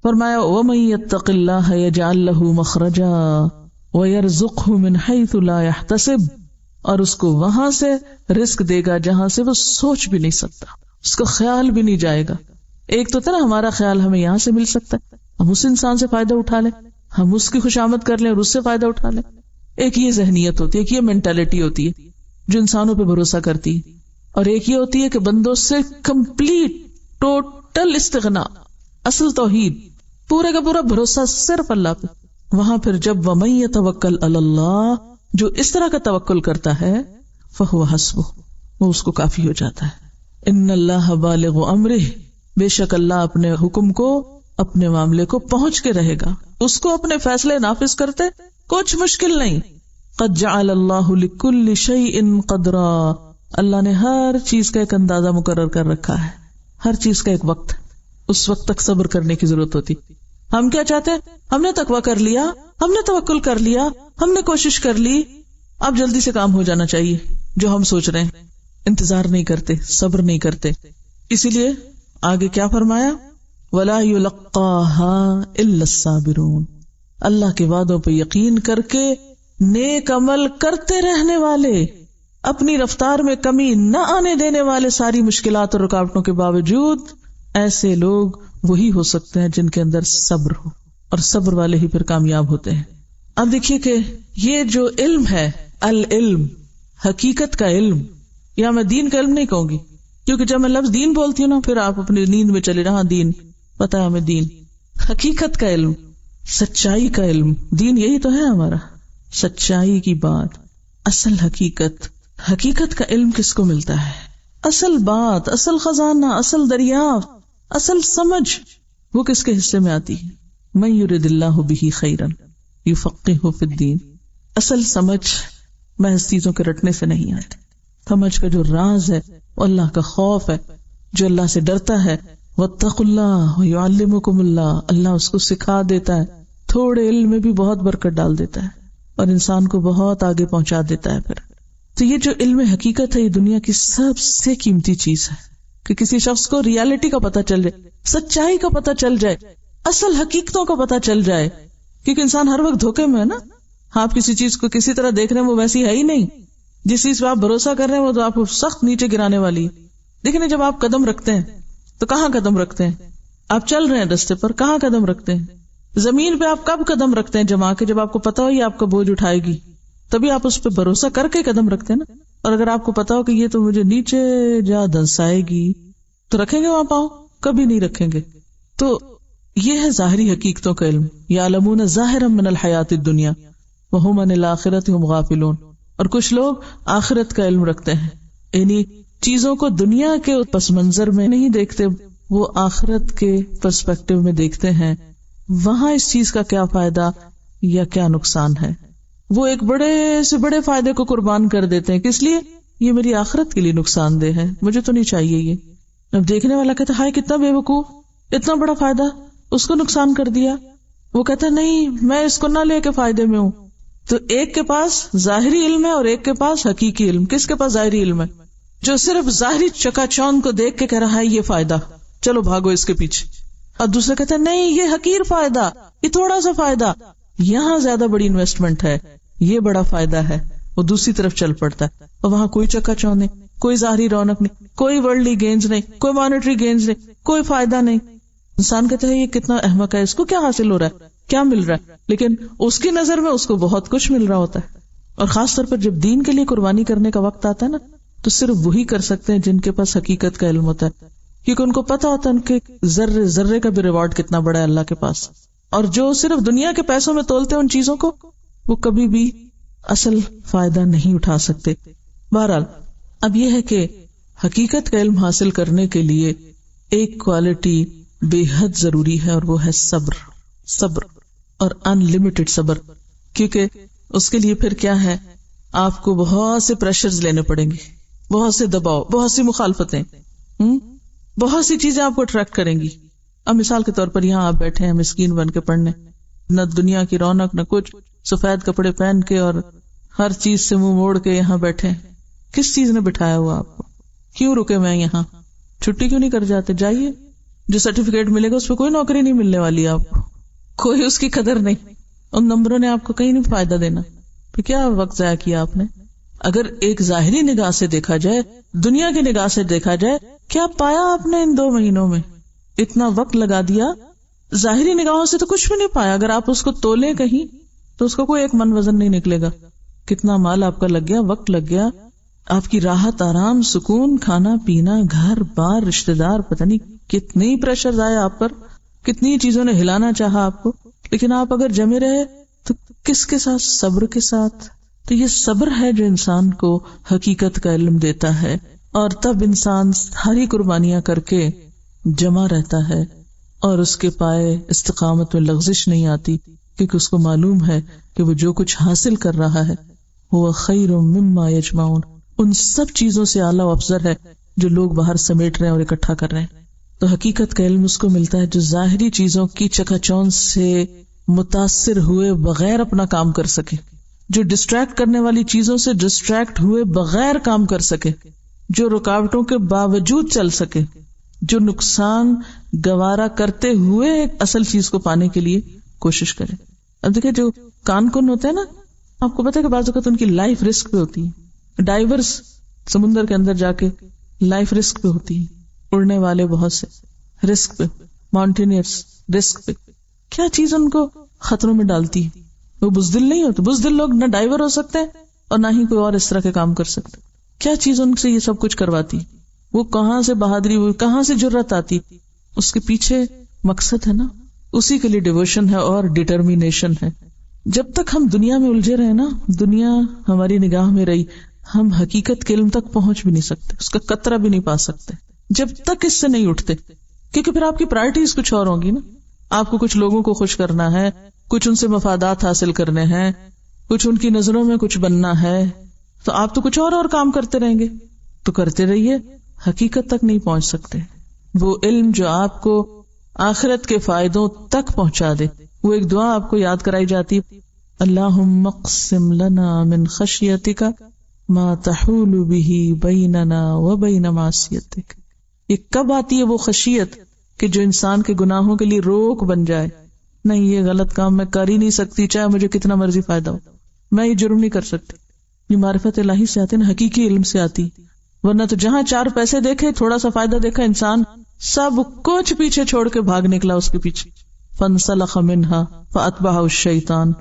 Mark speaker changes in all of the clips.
Speaker 1: فرمایا وَمَن يَتَّقِ اللَّهَ يَجْعَل لَّهُ مَخْرَجًا وَيَرْزُقْهُ مِنْ حَيْثُ لَا يَحْتَسِبُ، اور اس کو وہاں سے رزق دے گا جہاں سے وہ سوچ بھی نہیں سکتا، اس کو خیال بھی نہیں جائے گا۔ ایک تو تھا نا ہمارا خیال ہمیں یہاں سے مل سکتا ہے، ہم اس انسان سے فائدہ اٹھا لیں، ہم اس کی خوشامد کر لیں اور اس سے فائدہ اٹھا لیں۔ ایک یہ ذہنیت ہوتی ہے، ایک یہ مینٹالٹی ہوتی ہے جو انسانوں پہ بھروسہ کرتی ہے، اور ایک یہ ہوتی ہے کہ بندوں سے کمپلیٹ ٹوٹل استغنا، اصل توحید، پورے کا پورا بھروسہ صرف اللہ پہ۔ وہاں پھر جب وَمَن يَتَوَکَّلْ عَلَى اللَّهِ، جو اس طرح کا توکل کرتا ہے فَهُوَ حَسْبُهُ، وہ اس کو کافی ہو جاتا ہے۔ ان اللہ بالغ امرہ، بے شک اللہ اپنے حکم کو، اپنے معاملے کو پہنچ کے رہے گا، اس کو اپنے فیصلے نافذ کرتے کچھ مشکل نہیں۔ قد جعل اللہ لکل شیء قدرا، اللہ نے ہر چیز کا ایک اندازہ مقرر کر رکھا ہے، ہر چیز کا ایک وقت، اس وقت تک صبر کرنے کی ضرورت ہوتی۔ ہم کیا چاہتے ہیں؟ ہم نے تقویٰ کر لیا، ہم نے توکل کر لیا، ہم نے کوشش کر لی، اب جلدی سے کام ہو جانا چاہیے جو ہم سوچ رہے ہیں، انتظار نہیں کرتے، صبر نہیں کرتے۔ اسی لیے آگے کیا فرمایا؟ وَلَا يُلَقَّاهَا إِلَّا الصَّابِرُونَ، اللہ کے وعدوں پہ یقین کر کے نیک عمل کرتے رہنے والے، اپنی رفتار میں کمی نہ آنے دینے والے، ساری مشکلات اور رکاوٹوں کے باوجود، ایسے لوگ وہی ہو سکتے ہیں جن کے اندر صبر ہو، اور صبر والے ہی پھر کامیاب ہوتے ہیں۔ اب دیکھیے کہ یہ جو علم ہے، العلم، حقیقت کا علم، یا میں دین کا علم نہیں کہوں گی، کیونکہ جب میں لفظ دین بولتی ہوں نا پھر آپ اپنی نیند میں چلے رہا، دین پتہ ہے ہمیں، دین حقیقت کا علم، سچائی کا علم، دین یہی تو ہے ہمارا، سچائی کی بات، اصل حقیقت۔ حقیقت کا علم کس کو ملتا ہے؟ اصل بات، اصل خزانہ، اصل دریافت، اصل سمجھ وہ کس کے حصے میں آتی ہے؟ من یرد اللہ بہ خیرا یفقہہ فی الدین۔ اصل سمجھ محض چیزوں کے رٹنے سے نہیں آتی، سمجھ کا جو راز ہے وہ اللہ کا خوف ہے، جو اللہ سے ڈرتا ہے۔ واتقوا اللہ ویعلمکم اللہ، اللہ اس کو سکھا دیتا ہے، تھوڑے علم میں بھی بہت برکت ڈال دیتا ہے اور انسان کو بہت آگے پہنچا دیتا ہے۔ پھر تو یہ جو علم حقیقت ہے یہ دنیا کی سب سے قیمتی چیز ہے، کہ کسی شخص کو ریالٹی کا پتہ چل جائے، سچائی کا پتہ چل جائے، اصل حقیقتوں کا پتہ چل جائے، کیونکہ انسان ہر وقت دھوکے میں ہے نا۔ آپ کسی چیز کو کسی طرح دیکھ رہے ہیں وہ ویسی ہے ہی نہیں، جس چیز پہ آپ بھروسہ کر رہے ہیں وہ تو آپ کو سخت نیچے گرانے والی ہے۔ لیکن جب آپ قدم رکھتے ہیں تو کہاں قدم رکھتے ہیں؟ آپ چل رہے ہیں راستے پر، کہاں قدم رکھتے ہیں؟ زمین پہ آپ کب قدم رکھتے ہیں جما کے؟ جب آپ کو پتا ہو یہ آپ کا بوجھ اٹھائے گی، تبھی آپ اس پہ بھروسہ کر کے قدم رکھتے ہیں نا۔ اور اگر آپ کو پتا ہو کہ یہ تو مجھے نیچے جا دھنسائے گی تو رکھیں گے وہاں پاؤں؟ کبھی نہیں رکھیں گے۔ تو یہ ہے ظاہری حقیقتوں کا علم۔ یعلمون ظاہرا من الحیات الدنیا وہم عن الآخرۃ ہم غافلون۔ اور کچھ لوگ آخرت کا علم رکھتے ہیں، یعنی چیزوں کو دنیا کے پس منظر میں نہیں دیکھتے، وہ آخرت کے پرسپیکٹو میں دیکھتے ہیں، وہاں اس چیز کا کیا فائدہ یا کیا نقصان ہے۔ وہ ایک بڑے سے بڑے فائدے کو قربان کر دیتے ہیں، کس لیے؟ یہ میری آخرت کے لیے نقصان دہ ہے، مجھے تو نہیں چاہیے یہ۔ اب دیکھنے والا کہتا ہے ہائے کتنا بے وقوف، اتنا بڑا فائدہ اس کو نقصان کر دیا۔ وہ کہتا ہے نہیں میں اس کو نہ لے کے فائدے میں ہوں۔ تو ایک کے پاس ظاہری علم ہے اور ایک کے پاس حقیقی علم۔ کس کے پاس ظاہری علم ہے؟ جو صرف ظاہری چکا چوند کو دیکھ کے کہہ رہا ہے یہ فائدہ، چلو بھاگو اس کے پیچھے، اور دوسرا کہتا ہے نہیں یہ حقیر فائدہ، یہ تھوڑا سا فائدہ، یہاں زیادہ بڑی انویسٹمنٹ ہے، یہ بڑا فائدہ ہے، وہ دوسری طرف چل پڑتا ہے، اور وہاں کوئی چکا چوند نہیں، کوئی ظاہری رونق نہیں، کوئی ورلڈلی گینز نہیں، کوئی مانیٹری گینز نہیں، کوئی فائدہ نہیں۔ انسان کہتا ہے یہ کتنا احمق ہے، اس کو کیا حاصل ہو رہا ہے، کیا مل رہا ہے، لیکن اس کی نظر میں اس کو بہت کچھ مل رہا ہوتا ہے۔ اور خاص طور پر جب دین کے لیے قربانی کرنے کا وقت آتا ہے نا، تو صرف وہی کر سکتے ہیں جن کے پاس حقیقت کا علم ہوتا ہے، کیونکہ ان کو پتا ہوتا ہے ان کے ذرے ذرے کا بھی ریوارڈ کتنا بڑا ہے اللہ کے پاس۔ اور جو صرف دنیا کے پیسوں میں تولتے ہیں ان چیزوں کو، وہ کبھی بھی اصل فائدہ نہیں اٹھا سکتے۔ بہرحال اب یہ ہے کہ حقیقت کا علم حاصل کرنے کے لیے ایک کوالٹی بے حد ضروری ہے، اور وہ ہے صبر، صبر اور ان لمیٹڈ صبر۔ کیونکہ اس کے لیے پھر کیا ہے، آپ کو بہت سے پریشرز لینے پڑیں گے، بہت سے دباؤ، بہت سی مخالفتیں، بہت سی چیزیں آپ کو اٹریکٹ کریں گی۔ اب مثال کے طور پر یہاں آپ بیٹھے ہیں مسکین بن کے پڑھنے، نہ دنیا کی رونق نہ کچھ، سفید کپڑے پہن کے اور ہر چیز سے منہ موڑ کے یہاں بیٹھے ہیں۔ کس چیز نے بٹھایا ہوا آپ کو؟ کیوں رکے میں یہاں؟ چھٹی کیوں نہیں کر جاتے؟ جائیے جو سرٹیفکیٹ ملے گا اس پہ کوئی نوکری نہیں ملنے والی آپ کو، کوئی اس کی قدر نہیں، ان نمبروں نے آپ کو کہیں نہیں فائدہ دینا، پھر کیا وقت ضائع کیا آپ نے؟ اگر ایک ظاہری نگاہ سے دیکھا جائے، دنیا کی نگاہ سے دیکھا جائے، کیا پایا آپ نے ان 2 مہینوں میں؟ اتنا وقت لگا دیا، ظاہری نگاہوں سے تو کچھ بھی نہیں پایا. اگر آپ اس کو تولیں کہیں تو اس کو کوئی ایک من وزن نہیں نکلے گا. کتنا مال آپ کا لگ گیا، وقت لگ گیا، آپ کی راحت، آرام، سکون، کھانا پینا، گھر بار، رشتے دار، پتہ نہیں کتنی پریشر آئے آپ پر، کتنی چیزوں نے ہلانا چاہا آپ کو، لیکن آپ اگر جمے رہے تو کس کے ساتھ؟ صبر کے ساتھ. تو یہ صبر ہے جو انسان کو حقیقت کا علم دیتا ہے، اور تب انسان ساری قربانیاں کر کے جمع رہتا ہے اور اس کے پائے استقامت میں لغزش نہیں آتی، کیونکہ اس کو معلوم ہے کہ وہ جو کچھ حاصل کر رہا ہے وہ خیر مما یجمعون، ان سب چیزوں سے اعلیٰ و افضل ہے جو لوگ باہر سمیٹ رہے ہیں اور اکٹھا کر رہے ہیں. تو حقیقت کا علم اس کو ملتا ہے جو ظاہری چیزوں کی چکا چوند سے متاثر ہوئے بغیر اپنا کام کر سکے، جو ڈسٹریکٹ کرنے والی چیزوں سے ڈسٹریکٹ ہوئے بغیر کام کر سکے، جو رکاوٹوں کے باوجود چل سکے، جو نقصان گوارا کرتے ہوئے ایک اصل چیز کو پانے کے لیے کوشش کرے. اب دیکھیں جو کان کن ہوتے ہیں نا، آپ کو پتہ ہے کہ بعض اوقات ان کی لائف رسک پہ ہوتی ہے. ڈائیورس سمندر کے اندر جا کے لائف رسک پہ ہوتی ہے، اڑنے والے بہت سے رسک پہ، ماؤنٹینئرس رسک پہ. کیا چیز ان کو خطروں میں ڈالتی ہے؟ وہ بزدل نہیں ہوتے. بزدل لوگ نہ ڈائیور ہو سکتے اور نہ ہی کوئی اور اس طرح کے کام کر سکتے. کیا چیز ان سے یہ سب کچھ کرواتی؟ وہ کہاں سے بہادری ہوئی، کہاں سے جرأت آتی؟ اس کے پیچھے مقصد ہے نا، اسی کے لیے ڈیووشن ہے اور ڈٹرمینیشن ہے. جب تک ہم دنیا میں الجھے رہے نا، دنیا ہماری نگاہ میں رہی، ہم حقیقت کے علم تک پہنچ بھی نہیں سکتے، اس کا قطرہ بھی نہیں پا سکتے جب تک اس سے نہیں اٹھتے. کیونکہ پھر آپ کی پرائرٹیز کچھ اور ہوں گی نا. آپ کو کچھ لوگوں کو خوش کرنا ہے، کچھ ان سے مفادات حاصل کرنے ہیں، کچھ ان کی نظروں میں کچھ بننا ہے، تو آپ تو کچھ اور کام کرتے رہیں گے. تو کرتے رہیے، حقیقت تک نہیں پہنچ سکتے. وہ علم جو آپ کو آخرت کے فائدوں تک پہنچا دے. وہ ایک دعا آپ کو یاد کرائی جاتی ہے، اللہم اقسم لنا من خشیتک ما تحول به بیننا وبین معصیتک. یہ کب آتی ہے وہ خشیت کہ جو انسان کے گناہوں کے لیے روک بن جائے؟ نہیں، یہ غلط کام میں کر ہی نہیں سکتی، چاہے مجھے کتنا مرضی فائدہ ہو، میں یہ جرم نہیں کر سکتی. یہ معرفت الہی سے آتی نا، حقیقی علم سے آتی. ورنہ تو جہاں 4 پیسے دیکھے، تھوڑا سا فائدہ دیکھا، انسان سب کچھ پیچھے چھوڑ کے بھاگ نکلا اس کے پیچھے. فانسلخ منہا فاتبعہ الشیطان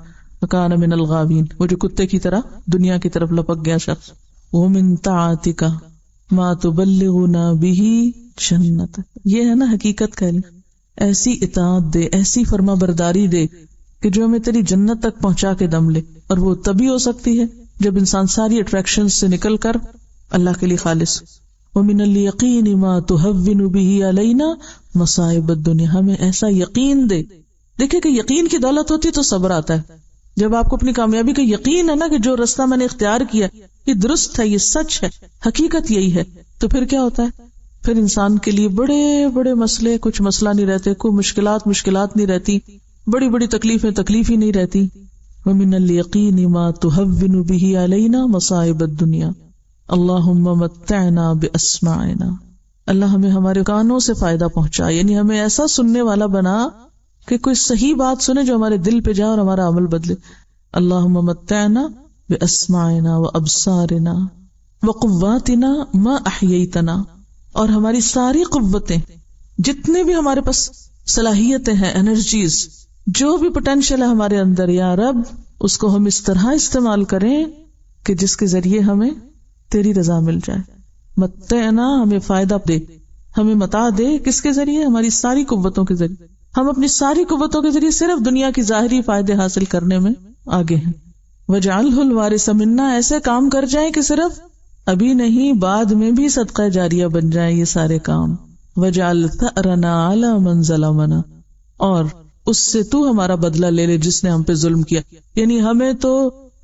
Speaker 1: فکان من الغاوین. وہ جو کتے کی طرح دنیا کی طرف لپک گیا شخص. ومن طاعتک ما تبلغنا به جنتک. یہ ہے نا حقیقت کا علم. ایسی اطاعت دے، ایسی فرما برداری دے کہ جو ہمیں تیری جنت تک پہنچا کے دم لے. اور وہ تبھی ہو سکتی ہے جب انسان ساری اٹریکشن سے نکل کر اللہ کے لیے خالص. ومن الیقین ما تهون به علینا مصائب الدنیا. ہمیں ایسا یقین دے. دیکھیں کہ یقین کی دولت ہوتی تو صبر آتا ہے. جب آپ کو اپنی کامیابی کا یقین ہے نا کہ جو راستہ میں نے اختیار کیا یہ درست ہے، یہ سچ ہے، حقیقت یہی ہے، تو پھر کیا ہوتا ہے؟ پھر انسان کے لیے بڑے بڑے مسئلے کچھ مسئلہ نہیں رہتے، کوئی مشکلات نہیں رہتی، بڑی بڑی تکلیفیں تکلیف ہی نہیں رہتی. ومن الیقین ما تهون به علینا مصائب الدنیا اللہم متعنا باسماعنا. اللہ ہمیں ہمارے کانوں سے فائدہ پہنچا، یعنی ہمیں ایسا سننے والا بنا کہ کوئی صحیح بات سنے جو ہمارے دل پہ جائے اور ہمارا عمل بدلے. اللہم متعنا باسماعنا وابصارنا وقواتنا ما احییتنا. اور ہماری ساری قوتیں، جتنے بھی ہمارے پاس صلاحیتیں ہیں، انرجیز، جو بھی پوٹینشیل ہے ہمارے اندر، یا رب اس کو ہم اس طرح استعمال کریں کہ جس کے ذریعے ہمیں تیری رضا مل جائے. متعنا، ہمیں فائدہ دے، ہمیں متاع دے. کس کے ذریعے؟ ہماری ساری قوتوں کے ذریعے. ہم اپنی ساری قوتوں کے ذریعے صرف دنیا کی ظاہری فائدے حاصل کرنے میں آگے ہیں. وَجَعَلْهُ الْوَارِثَ مِنَّا. ایسے کام کر جائیں کہ صرف ابھی نہیں، بعد میں بھی صدقہ جاریہ بن جائیں یہ سارے کام. وَجَعَلْ ثَأْرَنَا عَلَى مَنْ ظَلَمَنَا. اور اس سے تو ہمارا بدلہ لے لے جس نے ہم پہ ظلم کیا. یعنی ہمیں تو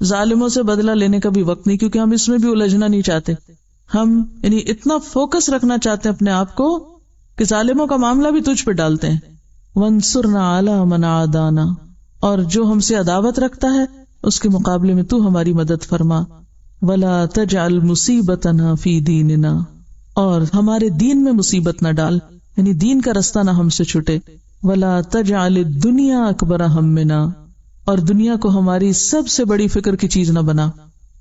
Speaker 1: ظالموں سے بدلہ لینے کا بھی وقت نہیں، کیونکہ ہم اس میں بھی الجھنا نہیں چاہتے. ہم یعنی اتنا فوکس رکھنا چاہتے ہیں اپنے آپ کو کہ ظالموں کا معاملہ بھی تجھ پہ ڈالتے ہیں. وَانصُرْنَا عَلَى مَنْ عَادَانَا. اور جو ہم سے عداوت رکھتا ہے اس کے مقابلے میں تو ہماری مدد فرما. وَلَا تَجْعَلْ مُصِيبَتَنَا فِي دِينِنَا. اور ہمارے دین میں مصیبت نہ ڈال. یعنی دین کا رستہ نہ ہم سے چھٹے. وَلَا تَجْعَلِ الدُّنْيَا أَكْبَرَ هَمِّنَا، اور دنیا کو ہماری سب سے بڑی فکر کی چیز نہ بنا،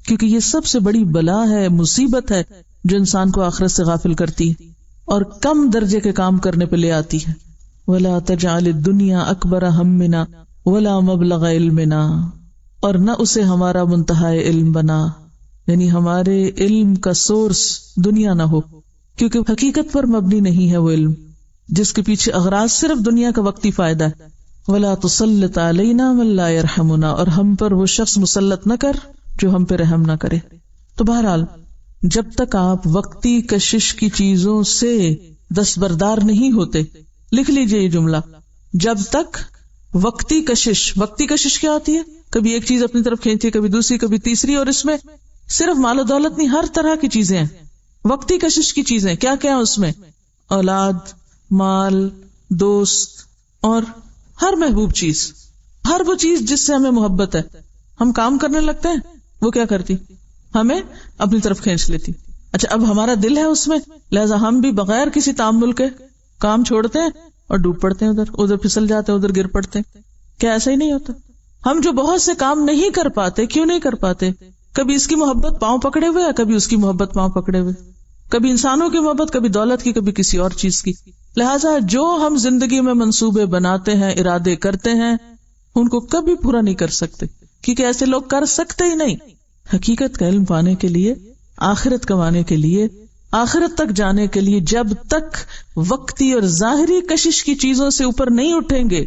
Speaker 1: کیونکہ یہ سب سے بڑی بلا ہے، مصیبت ہے جو انسان کو آخرت سے غافل کرتی ہے اور کم درجے کے کام کرنے پہ لے آتی ہے. وَلَا تَجْعَلِ الدُّنْيَا أَكْبَرَ هَمِّنَا وَلَا مَبْلَغَ عِلْمِنَا، اور نہ اسے ہمارا منتہا علم بنا، یعنی ہمارے علم کا سورس دنیا نہ ہو، کیونکہ حقیقت پر مبنی نہیں ہے وہ علم جس کے پیچھے اغراض صرف دنیا کا وقتی فائدہ ہے. وَلَا تُسَلِّطْ عَلَيْنَا مَن لَا يَرْحَمُنَا، اور ہم پر وہ شخص مسلط نہ کر جو ہم پہ رحم نہ کرے. تو بہرحال جب تک آپ وقتی کشش کی چیزوں سے دستبردار نہیں ہوتے، لکھ لیجئے یہ جملہ، جب تک وقتی کشش کیا ہوتی ہے؟ کبھی ایک چیز اپنی طرف کھینچتی، کبھی دوسری، کبھی تیسری، اور اس میں صرف مال و دولت نہیں، ہر طرح کی چیزیں ہیں. وقتی کشش کی چیزیں کیا کیا ہیں اس میں؟ اولاد، مال، دوست، اور ہر محبوب چیز، ہر وہ چیز جس سے ہمیں محبت ہے. ہم کام کرنے لگتے ہیں، وہ کیا کرتی؟ ہمیں اپنی طرف کھینچ لیتی. اچھا، اب ہمارا دل ہے اس میں، لہذا ہم بھی بغیر کسی تعامل کے کام چھوڑتے ہیں اور ڈوب پڑتے ہیں، ادھر پھسل جاتے ہیں، ادھر گر پڑتے ہیں. کیا ایسا ہی نہیں ہوتا؟ ہم جو بہت سے کام نہیں کر پاتے، کیوں نہیں کر پاتے؟ کبھی اس کی محبت پاؤں پکڑے ہوئے، کبھی اس کی محبت پاؤں پکڑے ہوئے، کبھی انسانوں کی محبت، کبھی دولت کی، کبھی کسی اور چیز کی. لہٰذا جو ہم زندگی میں منصوبے بناتے ہیں، ارادے کرتے ہیں، ان کو کبھی پورا نہیں کر سکتے، کیونکہ ایسے لوگ کر سکتے ہی نہیں. حقیقت کا علم پانے کے لیے، آخرت کمانے کے لیے، آخرت تک جانے کے لیے جب تک وقتی اور ظاہری کشش کی چیزوں سے اوپر نہیں اٹھیں گے،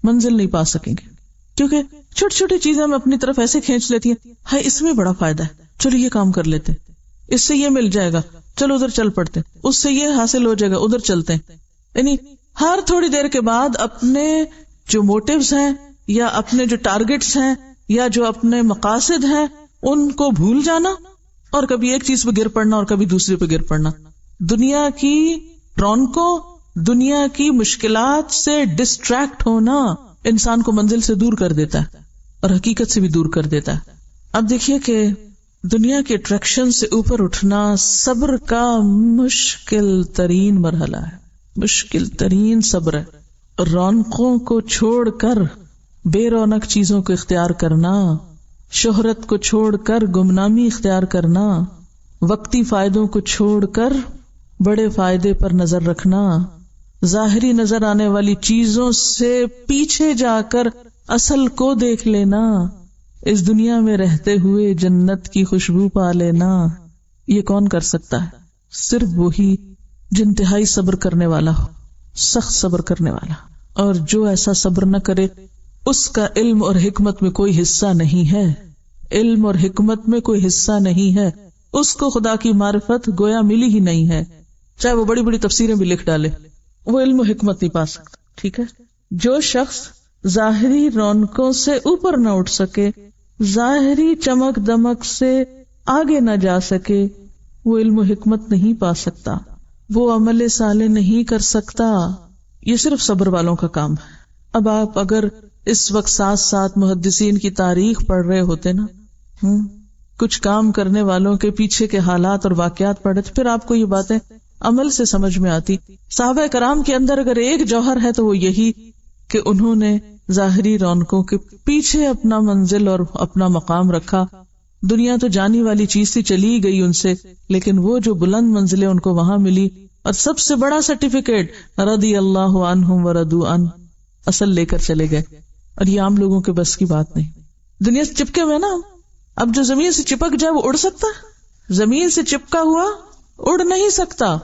Speaker 1: منزل نہیں پا سکیں گے. کیونکہ چھوٹی چھوٹی چیزیں ہم اپنی طرف ایسے کھینچ لیتی ہیں، ہاں اس میں بڑا فائدہ ہے، چلو یہ کام کر لیتے، اس سے یہ مل جائے گا، چلو ادھر چل پڑتے، اس سے یہ حاصل ہو جائے گا، ادھر چلتے ہیں. یعنی ہر تھوڑی دیر کے بعد اپنے جو موٹیوز ہیں یا اپنے جو ٹارگٹس ہیں یا جو اپنے مقاصد ہیں ان کو بھول جانا، اور کبھی ایک چیز پہ گر پڑنا اور کبھی دوسرے پہ گر پڑنا. دنیا کی رونقوں، دنیا کی مشکلات سے ڈسٹریکٹ ہونا انسان کو منزل سے دور کر دیتا ہے اور حقیقت سے بھی دور کر دیتا ہے. اب دیکھیے کہ دنیا کے اٹریکشن سے اوپر اٹھنا صبر کا مشکل ترین مرحلہ ہے، مشکل ترین صبر ہے. رونقوں کو چھوڑ کر بے رونق چیزوں کو اختیار کرنا، شہرت کو چھوڑ کر گمنامی اختیار کرنا، وقتی فائدوں کو چھوڑ کر بڑے فائدے پر نظر رکھنا، ظاہری نظر آنے والی چیزوں سے پیچھے جا کر اصل کو دیکھ لینا، اس دنیا میں رہتے ہوئے جنت کی خوشبو پا لینا، یہ کون کر سکتا ہے؟ صرف وہی جو انتہائی صبر کرنے والا ہو، سخت صبر کرنے والا. اور جو ایسا صبر نہ کرے اس کا علم اور حکمت میں کوئی حصہ نہیں ہے، علم اور حکمت میں کوئی حصہ نہیں ہے، اس کو خدا کی معرفت گویا ملی ہی نہیں ہے، چاہے وہ بڑی بڑی تفسیریں بھی لکھ ڈالے، وہ علم و حکمت نہیں پا سکتا. ٹھیک ہے، جو شخص ظاہری رونقوں سے اوپر نہ اٹھ سکے، ظاہری چمک دمک سے آگے نہ جا سکے، وہ علم و حکمت نہیں پا سکتا، وہ عمل صالح نہیں کر سکتا. یہ صرف صبر والوں کا کام ہے. اب آپ اگر اس وقت ساتھ ساتھ محدثین کی تاریخ پڑھ رہے ہوتے نا، کچھ کام کرنے والوں کے پیچھے کے حالات اور واقعات پڑھے، تو پھر آپ کو یہ باتیں عمل سے سمجھ میں آتی. صحابہ کرام کے اندر اگر ایک جوہر ہے تو وہ یہی کہ انہوں نے ظاہری رونقوں کے پیچھے اپنا منزل اور اپنا مقام رکھا. دنیا تو جانی والی چیز تھی، چلی گئی ان سے، لیکن وہ جو بلند منزلیں ان کو وہاں ملی، اور سب سے بڑا سرٹیفکیٹ رضی اللہ عنہم ورضوا عنہ، اصل لے کر چلے گئے. اور یہ عام لوگوں کے بس کی بات نہیں. دنیا سے چپکے ہوئے نا، اب جو زمین سے چپک جائے وہ اڑ سکتا ہے؟ زمین سے چپکا ہوا اڑ نہیں سکتا.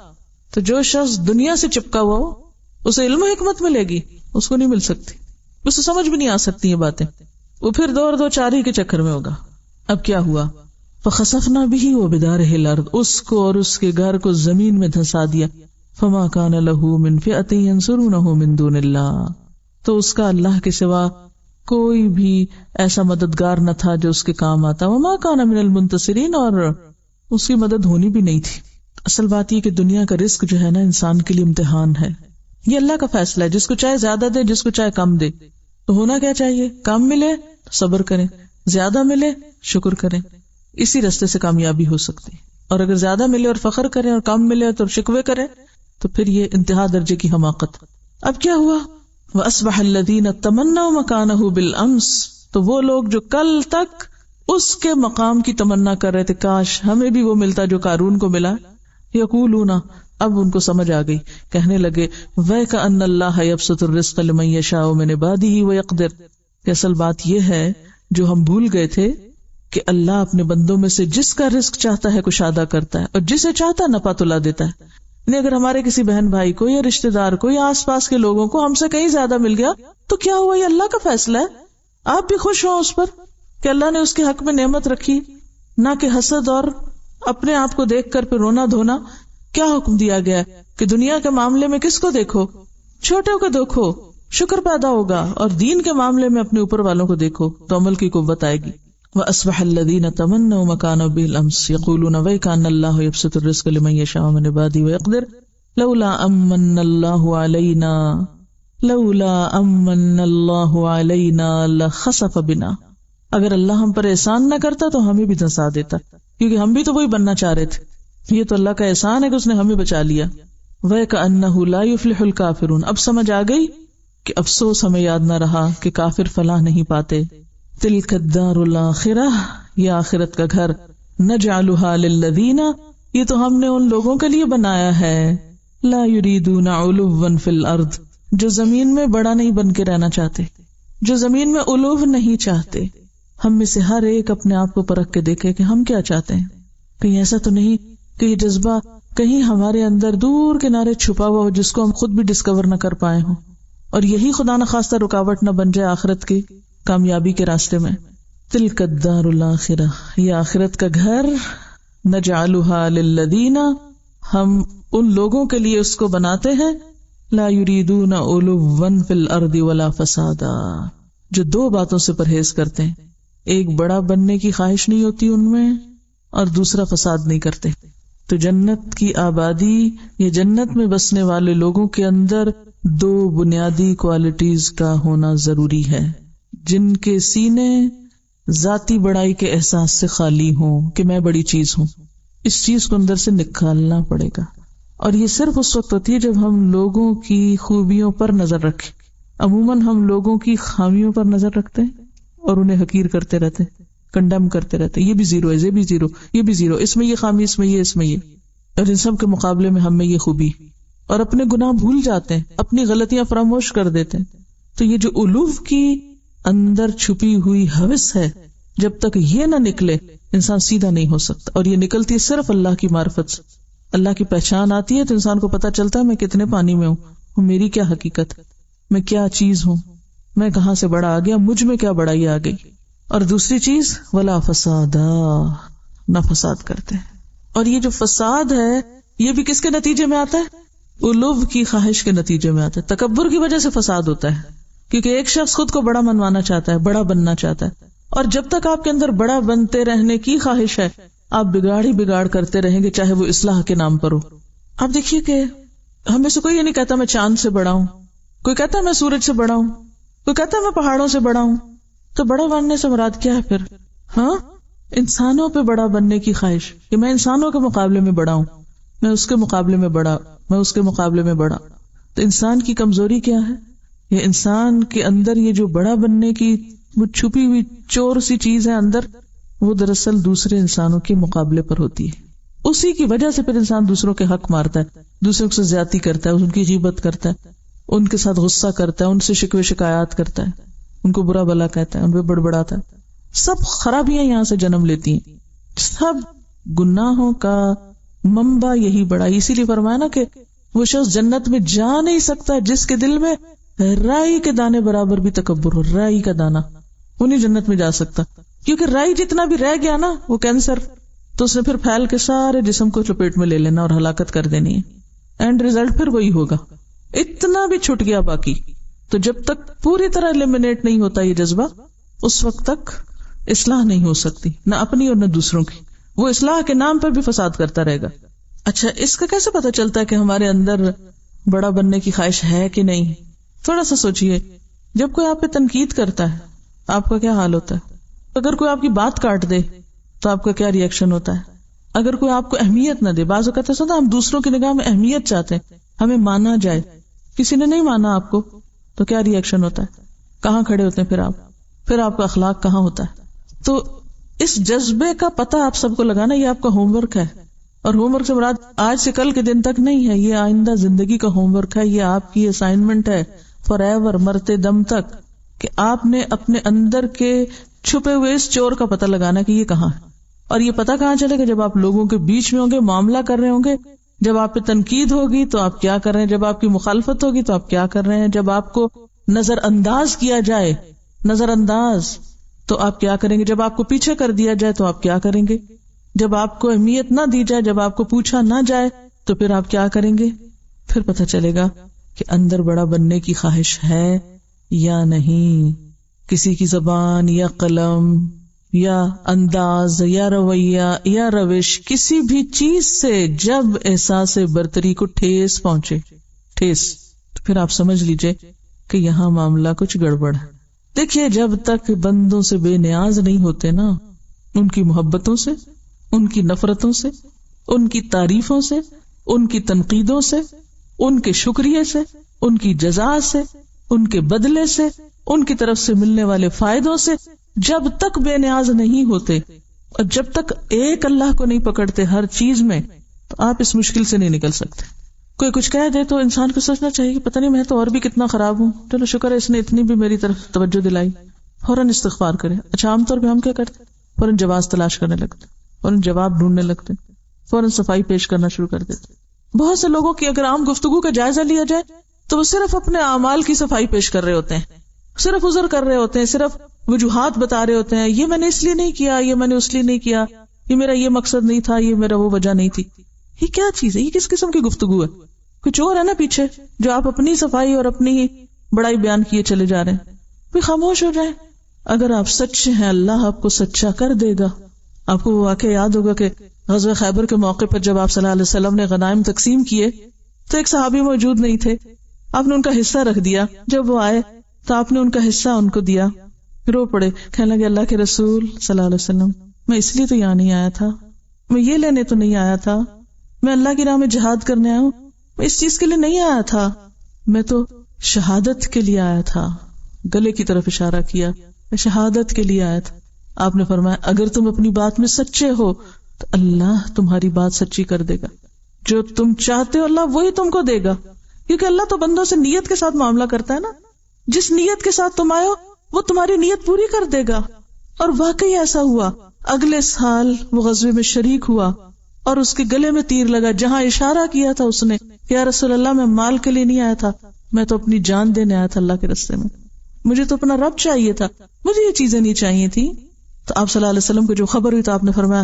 Speaker 1: تو جو شخص دنیا سے چپکا ہوا ہو اسے علم و حکمت ملے گی، اس کو نہیں مل سکتی، اسے سمجھ بھی نہیں آ سکتی یہ باتیں، وہ پھر دو چار ہی کے چکر میں ہوگا. اب کیا ہوا؟ فخسفنا به وبداره الارض، اس کو اور اس کے گھر کو زمین میں دھسا دیا. فما كان له من فئة ينصرونه من دون الله، تو اس کا اللہ کے سوا کوئی بھی ایسا مددگار نہ تھا جو اس کے کام آتا. وما كان من المنتصرین، اور اس کی مدد ہونی بھی نہیں تھی. اصل بات یہ کہ دنیا کا رزق جو ہے نا انسان کے لیے امتحان ہے، یہ اللہ کا فیصلہ ہے، جس کو چاہے زیادہ دے، جس کو چاہے کم دے. تو ہونا کیا چاہیے؟ کم ملے تو صبر کریں، زیادہ ملے شکر کریں، اسی راستے سے کامیابی ہو سکتی ہے. اور اگر زیادہ ملے اور فخر کریں اور کم ملے تو شکوے کریں تو پھر یہ انتہا درجے کی حماقت. اب کیا ہوا؟ وَأَصْبَحَ الَّذِينَ تَمَنَّوْا مَكَانَهُ بِالْأَمْسِ، تو وہ لوگ جو کل تک اس کے مقام کی تمنا کر رہے تھے کاش ہمیں بھی وہ ملتا جو قارون کو ملا. یقولون، اب ان کو سمجھ آ گئی، کہنے لگے وَيْكَأَنَّ اللَّهَ يَبْسُطُ الرِّزْقَ لِمَن يَشَاءُ مِنْ عِبَادِهِ وَيَقْدِرُ، کہ اصل بات یہ ہے جو ہم بھول گئے تھے کہ اللہ اپنے بندوں میں سے جس کا رزق چاہتا ہے کشادہ کرتا ہے اور جسے چاہتا ہے نپا تلا دیتا ہے. یعنی اگر ہمارے کسی بہن بھائی کو یا رشتے دار کو یا آس پاس کے لوگوں کو ہم سے کہیں زیادہ مل گیا تو کیا ہوا، یہ اللہ کا فیصلہ ہے. آپ بھی خوش ہوں اس پر کہ اللہ نے اس کے حق میں نعمت رکھی، نہ کہ حسد اور اپنے آپ کو دیکھ کر پھر رونا دھونا. کیا حکم دیا گیا ہے کہ دنیا کے معاملے میں کس کو دیکھو؟ چھوٹوں کو دیکھو، شکر پیدا ہوگا، اور دین کے معاملے میں اپنے اوپر والوں کو دیکھو تو عمل کی قوت آئے گی. وَأَصْبَحَ الَّذِينَ تَمَنَّوْا مَكَانَهُ بِالْأَمْسِ يَقُولُونَ وَيْكَأَنَّ اللَّهَ يَبْسُطُ الرِّزْقَ لِمَن يَشَاءُ مِنْ عِبَادِهِ وَيَقْدِرُ لَوْلَا أَمَّنَّ اللَّهُ عَلَيْنَا لَخَسَفَ بِنَا، اگر اللہ ہم پر احسان نہ کرتا تو ہمیں بھی دھنسا دیتا، کیونکہ ہم بھی تو وہی بننا چاہ رہے تھے. یہ تو اللہ کا احسان ہے کہ اس نے ہمیں بچا لیا. وَيَكَأَنَّهُ لَا يُفْلِحُ الْكَافِرُونَ، اب سمجھ آ گئی کہ افسوس ہمیں یاد نہ رہا کہ کافر فلاح نہیں پاتے. تِلْكَ الدَّارُ الْآخِرَةُ، یہ آخرت کا گھر، نَجْعَلُهَا لِلَّذِينَ، یہ تو ہم نے ان لوگوں کے لیے بنایا ہے، لَا يُرِيدُونَ عُلُوًّا فِي الْأَرْضِ، جو زمین میں بڑا نہیں بن کے رہنا چاہتے، جو زمین میں علو نہیں چاہتے. ہم میں سے ہر ایک اپنے آپ کو پرکھ کے دیکھے کہ ہم کیا چاہتے ہیں. کہیں ایسا تو نہیں کہ یہ جذبہ کہیں ہمارے اندر دور کنارے چھپا ہوا ہو جس کو ہم خود بھی ڈسکور نہ کر پائے ہوں، اور یہی خدا نہ خواستہ رکاوٹ نہ بن جائے آخرت کی کامیابی کے راستے میں. تلک الدار الآخرہ، یہ آخرت کا گھر، نجعلها للذین، ہم ان لوگوں کے لیے اس کو بناتے ہیں، لا یریدون علوا فی الارض ولا فسادا، جو دو باتوں سے پرہیز کرتے ہیں، ایک بڑا بننے کی خواہش نہیں ہوتی ان میں، اور دوسرا فساد نہیں کرتے. تو جنت کی آبادی یا جنت میں بسنے والے لوگوں کے اندر دو بنیادی کوالٹیز کا ہونا ضروری ہے، جن کے سینے ذاتی بڑائی کے احساس سے خالی ہوں کہ میں بڑی چیز ہوں. اس چیز کو اندر سے نکالنا پڑے گا، اور یہ صرف اس وقت ہوتی ہے جب ہم لوگوں کی خوبیوں پر نظر رکھیں. عموماً ہم لوگوں کی خامیوں پر نظر رکھتے ہیں اور انہیں حقیر کرتے رہتے، کنڈم کرتے رہتے، یہ بھی زیرو ہے، یہ بھی زیرو، یہ بھی زیرو، اس میں یہ خامی، اس میں یہ، اس میں یہ، اور ان سب کے مقابلے میں ہم میں یہ خوبی، اور اپنے گناہ بھول جاتے ہیں، اپنی غلطیاں فراموش کر دیتے ہیں. تو یہ جو الوف کی اندر چھپی ہوئی ہوس ہے، جب تک یہ نہ نکلے انسان سیدھا نہیں ہو سکتا، اور یہ نکلتی ہے صرف اللہ کی معرفت سے. اللہ کی پہچان آتی ہے تو انسان کو پتہ چلتا ہے میں کتنے پانی میں ہوں، میری کیا حقیقت ہے، میں کیا چیز ہوں، میں کہاں سے بڑا آ گیا، مجھ میں کیا بڑائی آ گئی. اور دوسری چیز ولا فسادا، نہ فساد کرتے ہیں. اور یہ جو فساد ہے یہ بھی کس کے نتیجے میں آتا ہے؟ علو کی خواہش کے نتیجے میں آتا ہے. تکبر کی وجہ سے فساد ہوتا ہے، کیونکہ ایک شخص خود کو بڑا منوانا چاہتا ہے، بڑا بننا چاہتا ہے، اور جب تک آپ کے اندر بڑا بنتے رہنے کی خواہش ہے آپ بگاڑ ہی بگاڑ کرتے رہیں گے، چاہے وہ اصلاح کے نام پر ہو. آپ دیکھیے کہ ہمیں سے کوئی یہ نہیں کہتا میں چاند سے بڑا ہوں، کوئی کہتا ہے میں سورج سے بڑا ہوں، کوئی کہتا ہے میں پہاڑوں سے بڑا ہوں. تو بڑا بننے سے مراد کیا ہے پھر؟ ہاں، انسانوں پہ بڑا بننے کی خواہش کہ میں انسانوں کے مقابلے میں بڑا ہوں، میں اس کے مقابلے میں بڑا، میں اس کے مقابلے میں بڑا. تو انسان کی کمزوری کیا ہے؟ یہ انسان کے اندر یہ جو بڑا بننے کی وہ چھپی ہوئی چور سی چیز ہے اندر، وہ دراصل دوسرے انسانوں کے مقابلے پر ہوتی ہے. اسی کی وجہ سے پھر انسان دوسروں کے حق مارتا ہے، دوسروں سے زیادتی کرتا ہے، ان کی غیبت کرتا ہے، ان کے ساتھ غصہ کرتا ہے، ان سے شکوے شکایات کرتا ہے، ان کو برا بھلا کہتا ہے، ان پہ بڑبڑاتا ہے. سب خرابیاں یہاں سے جنم لیتی ہیں، سب گناہوں کا منبع یہی بڑائی. اسی لیے فرمایا نا کہ وہ شخص جنت میں جا نہیں سکتا جس کے دل میں رائی کے دانے برابر بھی تکبر ہو. رائی کا دانہ وہ نہیں جنت میں جا سکتا، کیونکہ رائی جتنا بھی رہ گیا نا وہ کینسر، تو اس نے پھر پھیل کے سارے جسم کو چپیٹ میں لے لینا اور ہلاکت کر دینی ہے. اینڈ ریزلٹ پھر وہی ہوگا، اتنا بھی چھٹ گیا باقی. تو جب تک پوری طرح ایلیمنیٹ نہیں ہوتا یہ جذبہ، اس وقت تک اصلاح نہیں ہو سکتی، نہ اپنی اور نہ دوسروں کی. وہ اصلاح کے نام پر بھی فساد کرتا رہے گا. اچھا، اس کا کیسے پتا چلتا ہے کہ ہمارے اندر بڑا بننے کی خواہش ہے کہ نہیں؟ تھوڑا سا سوچئے، جب کوئی آپ پہ تنقید کرتا ہے آپ کا کیا حال ہوتا ہے؟ اگر کوئی آپ کی بات کاٹ دے تو آپ کا کیا ری ایکشن ہوتا ہے؟ اگر کوئی آپ کو اہمیت نہ دے، بعض اوقات ایسا ہوتا ہے ہم دوسروں کی نگاہ میں اہمیت چاہتے ہیں ہمیں مانا جائے. کسی نے نہیں مانا آپ کو تو کیا ری ایکشن ہوتا ہے؟ کہاں کھڑے ہوتے ہیں پھر آپ کا اخلاق کہاں ہوتا ہے؟ تو اس جذبے کا پتہ آپ سب کو لگانا یہ آپ کا ہوم ورک ہے. اور ہوم ورک سے مراد آج سے کل کے دن تک نہیں ہے، یہ آئندہ زندگی کا ہوم ورک ہے. یہ آپ کی اسائنمنٹ ہے فار ایور، مرتے دم تک، کہ آپ نے اپنے اندر کے چھپے ہوئے اس چور کا پتہ لگانا کہ یہ کہاں ہے. اور یہ پتہ کہاں چلے گا؟ جب آپ لوگوں کے بیچ میں ہوں گے، معاملہ کر رہے ہوں گے. جب آپ پہ تنقید ہوگی تو آپ کیا کر رہے ہیں، جب آپ کی مخالفت ہوگی تو آپ کیا کر رہے ہیں، جب آپ کو نظر انداز کیا جائے، نظر انداز، تو آپ کیا کریں گے، جب آپ کو پیچھے کر دیا جائے تو آپ کیا کریں گے، جب آپ کو اہمیت نہ دی جائے، جب آپ کو پوچھا نہ جائے تو پھر آپ کیا کریں گے. پھر پتہ چلے گا کہ اندر بڑا بننے کی خواہش ہے یا نہیں. کسی کی زبان یا قلم یا انداز یا رویہ یا روش، کسی بھی چیز سے جب احساس برتری کو ٹھیس پہنچے، تو پھر آپ سمجھ لیجئے کہ یہاں معاملہ کچھ گڑبڑ ہے. دیکھیے، جب تک بندوں سے بے نیاز نہیں ہوتے نا، ان کی محبتوں سے، ان کی نفرتوں سے، ان کی تعریفوں سے، ان کی تنقیدوں سے، ان کے شکریہ سے، ان کی جزا سے، ان کے بدلے سے، ان کی طرف سے ملنے والے فائدوں سے جب تک بے نیاز نہیں ہوتے اور جب تک ایک اللہ کو نہیں پکڑتے ہر چیز میں، تو آپ اس مشکل سے نہیں نکل سکتے. کوئی کچھ کہہ دے تو انسان کو سوچنا چاہیے کہ پتہ نہیں میں تو اور بھی کتنا خراب ہوں، چلو شکر ہے اس نے اتنی بھی میری طرف توجہ دلائی، فوراً استغفار کرے. اچھا، عام طور پہ ہم کیا کرتے؟ فوراً جواز تلاش کرنے لگتے، فوراً جواب ڈھونڈنے لگتے، فوراً صفائی پیش کرنا شروع کر دیتے. بہت سے لوگوں کی اگر عام گفتگو کا جائزہ لیا جائے تو وہ صرف اپنے اعمال کی صفائی پیش کر رہے ہوتے ہیں، صرف عذر کر رہے ہوتے ہیں، صرف وجوہات بتا رہے ہوتے ہیں، یہ میں نے اس لیے نہیں کیا، یہ میں نے اس لیے نہیں کیا، یہ میرا یہ مقصد نہیں تھا، یہ میرا وہ وجہ نہیں تھی. یہ کیا چیز ہے؟ یہ کس قسم کی گفتگو ہے؟ کچھ اور ہے نا پیچھے جو آپ اپنی صفائی اور اپنی بڑائی بیان کیے چلے جا رہے ہیں. بھی خاموش ہو جائیں. اگر آپ سچے ہیں اللہ آپ کو سچا کر دے گا. آپ کو وہ واقعہ یاد ہوگا کہ غزوہ خیبر کے موقع پر جب آپ صلی اللہ علیہ وسلم نے غنائم تقسیم کیے تو ایک صحابی موجود نہیں تھے، آپ نے ان کا حصہ رکھ دیا. جب وہ آئے تو آپ نے ان کا حصہ ان کو دیا، رو پڑے، کہنے لگے اللہ کے رسول صلی اللہ علیہ وسلم، میں اس لیے تو یہاں نہیں آیا تھا، میں یہ لینے تو نہیں آیا تھا، میں اللہ کی راہ میں جہاد کرنے آیا ہوں، میں اس چیز کے لیے نہیں آیا تھا، میں تو شہادت کے لیے آیا تھا. گلے کی طرف اشارہ کیا، میں شہادت کے لیے آیا تھا. آپ نے فرمایا اگر تم اپنی بات میں سچے ہو تو اللہ تمہاری بات سچی کر دے گا، جو تم چاہتے ہو اللہ وہی تم کو دے گا، کیونکہ اللہ تو بندوں سے نیت کے ساتھ معاملہ کرتا ہے نا. جس نیت کے ساتھ تم آئے ہو وہ تمہاری نیت پوری کر دے گا. اور واقعی ایسا ہوا. اگلے سال وہ غزوے میں شریک ہوا اور اس کے گلے میں تیر لگا. جہاں اشارہ کیا تھا اس نے کہ یا رسول اللہ میں مال کے لیے نہیں آیا تھا، میں تو اپنی جان دینے آیا تھا اللہ کے راستے میں، مجھے تو اپنا رب چاہیے تھا، مجھے یہ چیزیں نہیں چاہیے تھی. تو آپ صلی اللہ علیہ وسلم کو جو خبر ہوئی تو آپ نے فرمایا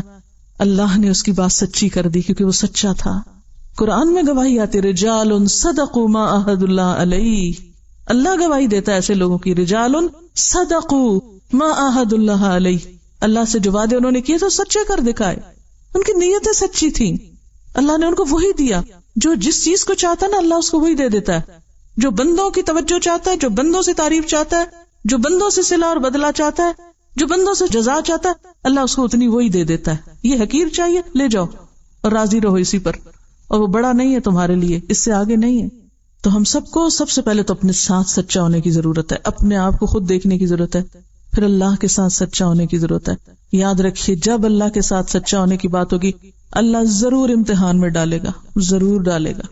Speaker 1: اللہ نے اس کی بات سچی کر دی کیونکہ وہ سچا تھا. قرآن میں گواہی آتی رجال صدقوا ما عہد اللہ علیہ، اللہ گواہی دیتا ہے ایسے لوگوں کی. رجال صدقوا ما عہد اللہ علیہ، اللہ سے جو وعدے انہوں نے کیے تو سچے کر دکھائے، ان کی نیتیں سچی تھیں، اللہ نے ان کو وہی دیا. جو جس چیز کو چاہتا ہے نا اللہ اس کو وہی دے دیتا ہے. جو بندوں کی توجہ چاہتا ہے، جو بندوں سے تعریف چاہتا ہے، جو بندوں سے صلہ اور بدلہ چاہتا ہے، جو بندوں سے جزا چاہتا ہے، اللہ اس کو اتنی وہی دے دیتا ہے. یہ حقیر چاہیے لے جاؤ اور راضی رہو اسی پر، اور وہ بڑا نہیں ہے تمہارے لیے، اس سے آگے نہیں ہے. تو ہم سب کو سب سے پہلے تو اپنے ساتھ سچا ہونے کی ضرورت ہے، اپنے آپ کو خود دیکھنے کی ضرورت ہے، پھر اللہ کے ساتھ سچا ہونے کی ضرورت ہے. یاد رکھیے جب اللہ کے ساتھ سچا ہونے کی بات ہوگی اللہ ضرور امتحان میں ڈالے گا، ضرور ڈالے گا.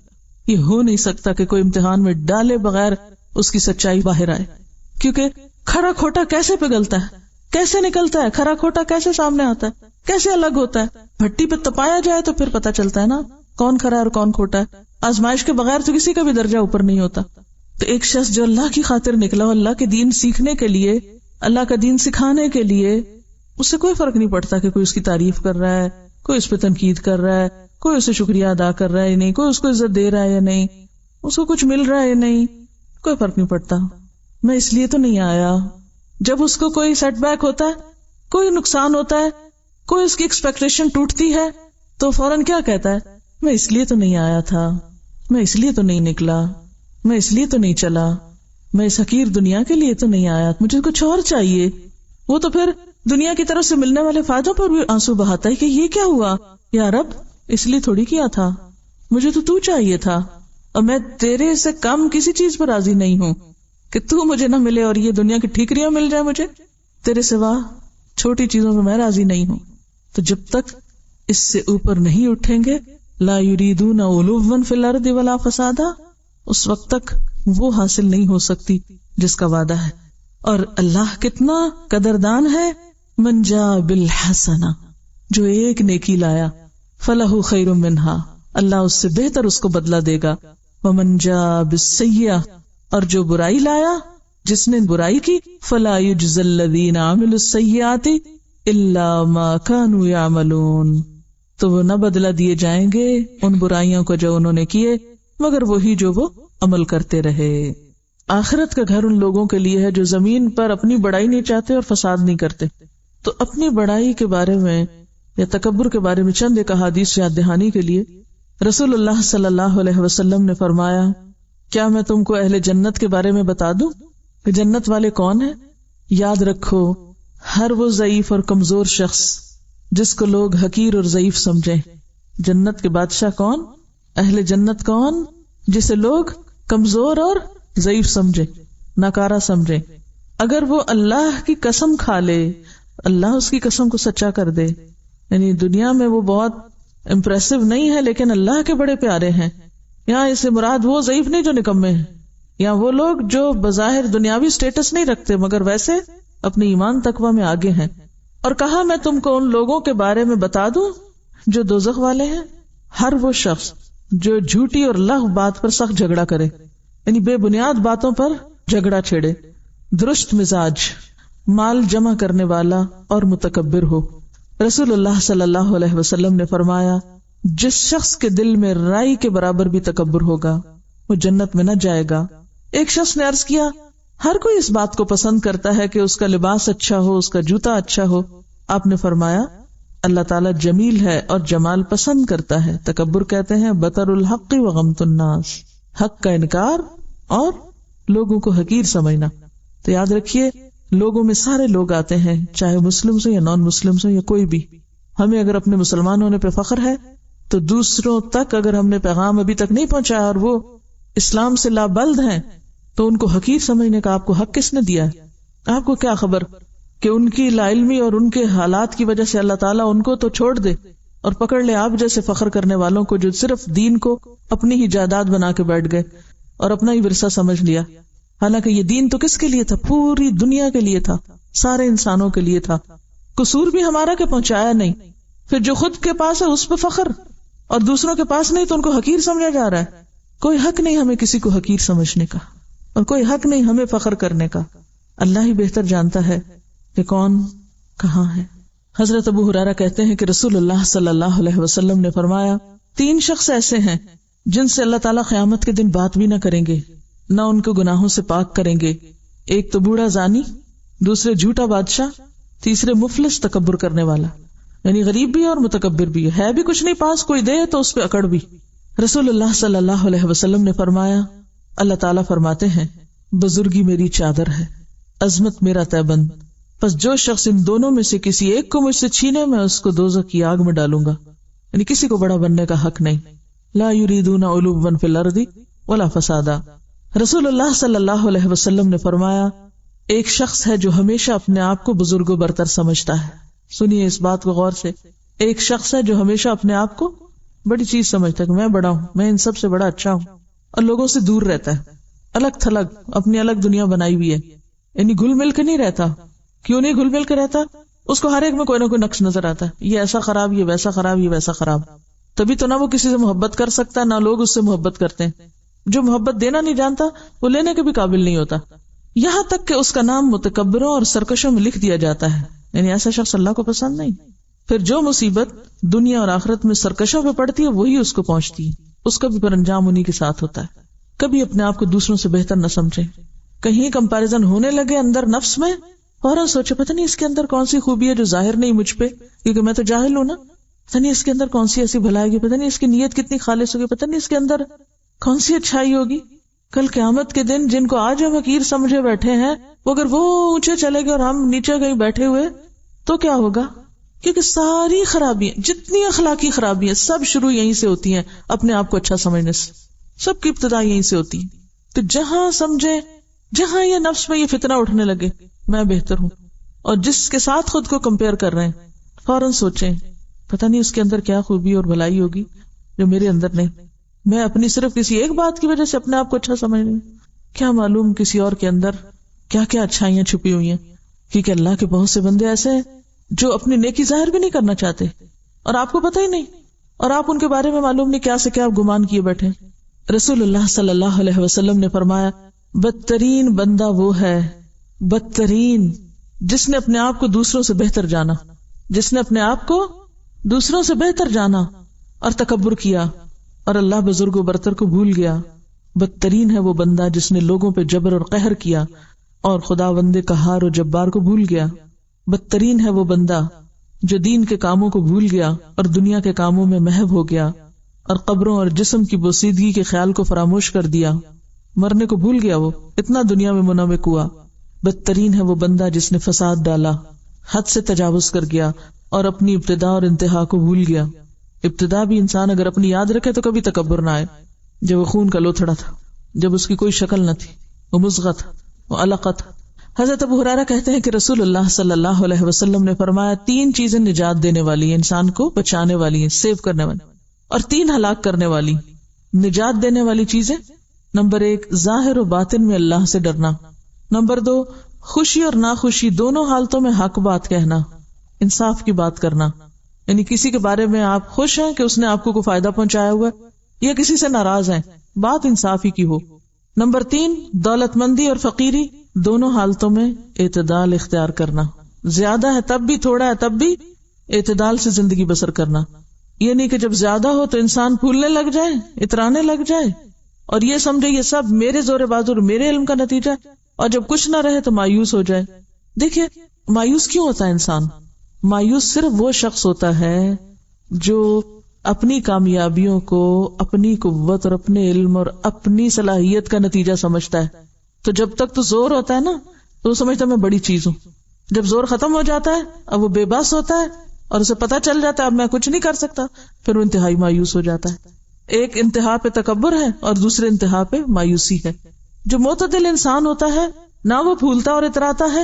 Speaker 1: یہ ہو نہیں سکتا کہ کوئی امتحان میں ڈالے بغیر اس کی سچائی باہر آئے، کیونکہ کھرا کھوٹا کیسے پگھلتا ہے، کیسے نکلتا ہے، کھرا کھوٹا کیسے سامنے آتا ہے، کیسے الگ ہوتا ہے. بھٹی پہ تپایا جائے تو پھر پتا چلتا ہے نا کون کھرا ہے اور کون کھوٹا ہے. آزمائش کے بغیر تو کسی کا بھی درجہ اوپر نہیں ہوتا. تو ایک شخص جو اللہ کی خاطر نکلا ہو، اللہ کے دین سیکھنے کے لیے، اللہ کا دین سکھانے کے لیے، اس سے کوئی فرق نہیں پڑتا کہ کوئی اس کی تعریف کر رہا ہے، کوئی اس پہ تنقید کر رہا ہے، کوئی اسے شکریہ ادا کر رہا ہے یا نہیں، کوئی اس کو عزت دے رہا ہے یا نہیں، اس کو کچھ مل رہا ہے یا نہیں، کوئی فرق نہیں پڑتا. میں اس لیے تو نہیں آیا. جب اس کو کوئی سیٹ بیک ہوتا ہے، کوئی نقصان ہوتا ہے، کوئی اس کی ایکسپیکٹیشن ٹوٹتی ہے تو فوراً کیا کہتا ہے، میں اس لیے تو نہیں آیا تھا، میں اس لیے تو نہیں نکلا، میں اس لیے تو نہیں چلا، میں اس حقیر دنیا کے لیے تو نہیں آیا، مجھے کچھ اور چاہیے. وہ تو پھر دنیا کی طرف سے ملنے والے فائدوں پر بھی آنسو بہاتا ہے کہ یہ کیا ہوا یا رب، اس لیے تھوڑی کیا تھا، مجھے تو چاہیے تھا. اور میں تیرے سے کم کسی چیز پر راضی نہیں ہوں کہ تو مجھے نہ ملے اور یہ دنیا کی ٹھیکریاں مل جائے مجھے، تیرے سوا چھوٹی چیزوں میں میں راضی نہیں ہوں. تو جب تک اس سے اوپر نہیں اٹھیں گے، لا یریدون علوا فی الارض ولا فسادا، اس وقت تک وہ حاصل نہیں ہو سکتی جس کا وعدہ ہے. اور اللہ کتنا قدردان ہے، من جاء بالحسنہ، جو ایک نیکی لایا، فلہ خیر منہا، اللہ اس سے بہتر اس کو بدلہ دے گا. ومن جاء بالسیئہ، اور جو برائی لایا، جس نے برائی کی، فلا یجزی الذین عملوا السیئات الا ما كانوا یعملون، تو وہ نہ بدلہ دیے جائیں گے ان برائیوں کو جو انہوں نے کیے مگر وہی جو وہ عمل کرتے رہے. آخرت کا گھر ان لوگوں کے لیے ہے جو زمین پر اپنی بڑائی نہیں چاہتے اور فساد نہیں کرتے. تو اپنی بڑائی کے بارے میں یا تکبر کے بارے میں چند ایک احادیث یاد دہانی کے لیے رسول اللہ صلی اللہ علیہ وسلم نے فرمایا، کیا میں تم کو اہل جنت کے بارے میں بتا دوں کہ جنت والے کون ہیں؟ یاد رکھو، ہر وہ ضعیف اور کمزور شخص جس کو لوگ حقیر اور ضعیف سمجھیں. جنت کے بادشاہ کون؟ اہل جنت کون؟ جسے لوگ کمزور اور ضعیف سمجھے، ناکارہ سمجھے. اگر وہ اللہ کی قسم کھا لے، اللہ اس کی قسم کو سچا کر دے، یعنی دنیا میں وہ بہت امپریسو نہیں ہے لیکن اللہ کے بڑے پیارے ہیں. یہاں اس سے مراد وہ ضعیف نہیں جو نکمے ہیں، یا وہ لوگ جو بظاہر دنیاوی سٹیٹس نہیں رکھتے مگر ویسے اپنے ایمان تقوی میں آگے ہیں. اور کہا میں تم کو ان لوگوں کے بارے میں بتا دوں جو دوزخ والے ہیں، ہر وہ شخص جو جھوٹی اور لغو بات پر سخت جھگڑا کرے، یعنی بے بنیاد باتوں پر جھگڑا چھیڑے، درست مزاج، مال جمع کرنے والا اور متکبر ہو. رسول اللہ صلی اللہ علیہ وسلم نے فرمایا، جس شخص کے دل میں رائی کے برابر بھی تکبر ہوگا وہ جنت میں نہ جائے گا. ایک شخص نے عرض کیا، ہر کوئی اس بات کو پسند کرتا ہے کہ اس کا لباس اچھا ہو، اس کا جوتا اچھا ہو. آپ نے فرمایا، اللہ تعالیٰ جمیل ہے اور جمال پسند کرتا ہے. تکبر کہتے ہیں بطر الحق و غمت الناس، حق کا انکار اور لوگوں کو حقیر سمجھنا. تو یاد رکھیے، لوگوں میں سارے لوگ آتے ہیں، چاہے مسلم ہو یا نان مسلم ہو یا کوئی بھی. ہمیں اگر اپنے مسلمان ہونے پہ فخر ہے تو دوسروں تک اگر ہم نے پیغام ابھی تک نہیں پہنچایا اور وہ اسلام سے لابلد ہیں تو ان کو حقیر سمجھنے کا آپ کو حق کس نے دیا ہے؟ آپ کو کیا خبر کہ ان کی لا علمی اور ان کے حالات کی وجہ سے اللہ تعالیٰ ان کو تو چھوڑ دے اور پکڑ لے آپ جیسے فخر کرنے والوں کو جو صرف دین کو اپنی ہی جائیداد بنا کے بیٹھ گئے اور اپنا ہی ورثہ سمجھ لیا. حالانکہ یہ دین تو کس کے لیے تھا؟ پوری دنیا کے لیے تھا، سارے انسانوں کے لیے تھا. قصور بھی ہمارا کہ پہنچایا نہیں. پھر جو خود کے پاس ہے اس پہ فخر اور دوسروں کے پاس نہیں تو ان کو حقیر سمجھا جا رہا ہے. کوئی حق نہیں ہمیں کسی کو حقیر سمجھنے کا اور کوئی حق نہیں ہمیں فخر کرنے کا. اللہ ہی بہتر جانتا ہے کہ کون کہاں ہے. حضرت ابو ہریرہ کہتے ہیں کہ رسول اللہ صلی اللہ علیہ وسلم نے فرمایا، 3 شخص ایسے ہیں جن سے اللہ تعالیٰ قیامت کے دن بات بھی نہ کریں گے، نہ ان کو گناہوں سے پاک کریں گے. ایک تو بوڑھا زانی، دوسرے جھوٹا بادشاہ، تیسرے مفلس تکبر کرنے والا، یعنی غریب بھی اور متکبر بھی ہے بھی کچھ نہیں پاس، کوئی دے تو اس پہ اکڑ بھی. رسول اللہ صلی اللہ علیہ وسلم نے فرمایا، اللہ تعالیٰ فرماتے ہیں، بزرگی میری چادر ہے، عظمت میرا تہبند، پس جو شخص ان دونوں میں سے کسی ایک کو مجھ سے چھینے میں اس کو دوزخ کی آگ میں ڈالوں گا. یعنی کسی کو بڑا بننے کا حق نہیں. لا یریدون علوا فی الارض ولا فسادا. رسول اللہ صلی اللہ علیہ وسلم نے فرمایا، ایک شخص ہے جو ہمیشہ اپنے آپ کو بزرگ و برتر سمجھتا ہے. سنیے اس بات کو غور سے. ایک شخص ہے جو ہمیشہ اپنے آپ کو بڑی چیز سمجھتا ہے کہ میں بڑا ہوں، میں ان سب سے بڑا اچھا ہوں، اور لوگوں سے دور رہتا ہے، الگ تھلگ اپنی الگ دنیا بنائی ہوئی ہے. یعنی گھل مل کے نہیں رہتا. کیوں نہیں گھل مل کے رہتا؟ اس کو ہر ایک میں کوئی نہ کوئی نقص نظر آتا ہے، یہ ایسا خراب، یہ ویسا خراب، یہ ویسا خراب. تبھی تو نہ وہ کسی سے محبت کر سکتا، نہ لوگ اس سے محبت کرتے ہیں. جو محبت دینا نہیں جانتا وہ لینے کے بھی قابل نہیں ہوتا. یہاں تک کہ اس کا نام متکبروں اور سرکشوں میں لکھ دیا جاتا ہے. یعنی ایسا شخص اللہ کو پسند نہیں. پھر جو مصیبت دنیا اور آخرت میں سرکشوں پہ پڑتی ہے وہی اس کو پہنچتی ہے، اس کا بھی پر انجام انہی کے ساتھ ہوتا ہے. کبھی اپنے آپ کو دوسروں سے بہتر نہ سمجھے. کہیں کمپیریزن ہونے لگے اندر نفس میں، فوراً سوچے پتہ نہیں اس کے اندر کون سی خوبی ہے جو ظاہر نہیں مجھ پہ، کیونکہ میں تو جاہل ہوں نا. پتہ نہیں اس کے اندر کون سی ایسی بھلائی ہوگی، پتہ نہیں اس کی نیت کتنی خالص ہوگی، پتہ نہیں اس کے اندر کون سی اچھائی ہوگی. کل قیامت کے دن جن کو آج ہم حقیر سمجھے بیٹھے ہیں وہ اگر وہ اونچے چلے گئے اور ہم نیچے کہیں بیٹھے ہوئے تو کیا ہوگا؟ کیونکہ ساری خرابیاں، جتنی اخلاقی خرابیاں، سب شروع یہیں سے ہوتی ہیں، اپنے آپ کو اچھا سمجھنے سے. سب کی ابتدا یہیں سے ہوتی ہے. تو جہاں سمجھے، جہاں یہ نفس میں یہ فتنہ اٹھنے لگے میں بہتر ہوں، اور جس کے ساتھ خود کو کمپیئر کر رہے ہیں، فوراً سوچیں پتہ نہیں اس کے اندر کیا خوبی اور بھلائی ہوگی جو میرے اندر نہیں. میں اپنی صرف کسی ایک بات کی وجہ سے اپنے آپ کو اچھا سمجھ رہی ہوں، کیا معلوم کسی اور کے اندر کیا کیا اچھائیاں چھپی ہوئی ہیں. کیونکہ اللہ کے بہت سے بندے ایسے ہیں جو اپنی نیکی ظاہر بھی نہیں کرنا چاہتے اور آپ کو پتہ ہی نہیں، اور آپ ان کے بارے میں معلوم نہیں کیا سے کیا گمان کیے بیٹھے. رسول اللہ صلی اللہ علیہ وسلم نے فرمایا بدترین بندہ وہ ہے، بدترین جس نے اپنے آپ کو دوسروں سے بہتر جانا، جس نے اپنے آپ کو دوسروں سے بہتر جانا اور تکبر کیا اور اللہ بزرگ و برتر کو بھول گیا. بدترین ہے وہ بندہ جس نے لوگوں پہ جبر اور قہر کیا اور خداوند قہار و جبار کو بھول گیا. بدترین ہے وہ بندہ جو دین کے کاموں کو بھول گیا اور دنیا کے کاموں میں محو ہو گیا اور قبروں اور جسم کی بوسیدگی کے خیال کو فراموش کر دیا، مرنے کو بھول گیا، وہ اتنا دنیا میں منغمک ہوا. بدترین ہے وہ بندہ جس نے فساد ڈالا، حد سے تجاوز کر گیا اور اپنی ابتدا اور انتہا کو بھول گیا. ابتدا بھی انسان اگر اپنی یاد رکھے تو کبھی تکبر نہ آئے. جب وہ خون کا لوتھڑا تھا، جب اس کی کوئی شکل نہ تھی، وہ مزغہ تھا، وہ علقہ تھا. حضرت ابو ہریرہ کہتے ہیں کہ رسول اللہ صلی اللہ علیہ وسلم نے فرمایا 3 چیزیں نجات دینے والی ہیں، انسان کو بچانے والی ہیں، سیو کرنے والی، اور 3 ہلاک کرنے والی. نجات دینے والی چیزیں، نمبر 1 ظاہر و باطن میں اللہ سے ڈرنا، نمبر 2 خوشی اور ناخوشی دونوں حالتوں میں حق بات کہنا، انصاف کی بات کرنا، یعنی کسی کے بارے میں آپ خوش ہیں کہ اس نے آپ کو کوئی فائدہ پہنچایا ہوا یا کسی سے ناراض ہیں، بات انصاف ہی کی ہو. نمبر 3 دولت مندی اور فقیری دونوں حالتوں میں اعتدال اختیار کرنا، زیادہ ہے تب بھی، تھوڑا ہے تب بھی، اعتدال سے زندگی بسر کرنا. یہ نہیں کہ جب زیادہ ہو تو انسان پھولنے لگ جائے، اترانے لگ جائے اور یہ سمجھے یہ سب میرے زور بازو اور میرے علم کا نتیجہ ہے، اور جب کچھ نہ رہے تو مایوس ہو جائے. دیکھیے مایوس کیوں ہوتا ہے انسان؟ مایوس صرف وہ شخص ہوتا ہے جو اپنی کامیابیوں کو اپنی قوت اور اپنے علم اور اپنی صلاحیت کا نتیجہ سمجھتا ہے. تو جب تک تو زور ہوتا ہے نا تو وہ سمجھتا ہے میں بڑی چیز ہوں. جب زور ختم ہو جاتا ہے اب وہ بے بس ہوتا ہے اور اسے پتہ چل جاتا ہے اب میں کچھ نہیں کر سکتا، پھر وہ انتہائی مایوس ہو جاتا ہے. ایک انتہا پہ تکبر ہے اور دوسرے انتہا پہ مایوسی ہے. جو معتدل انسان ہوتا ہے نہ وہ پھولتا اور اتراتا ہے،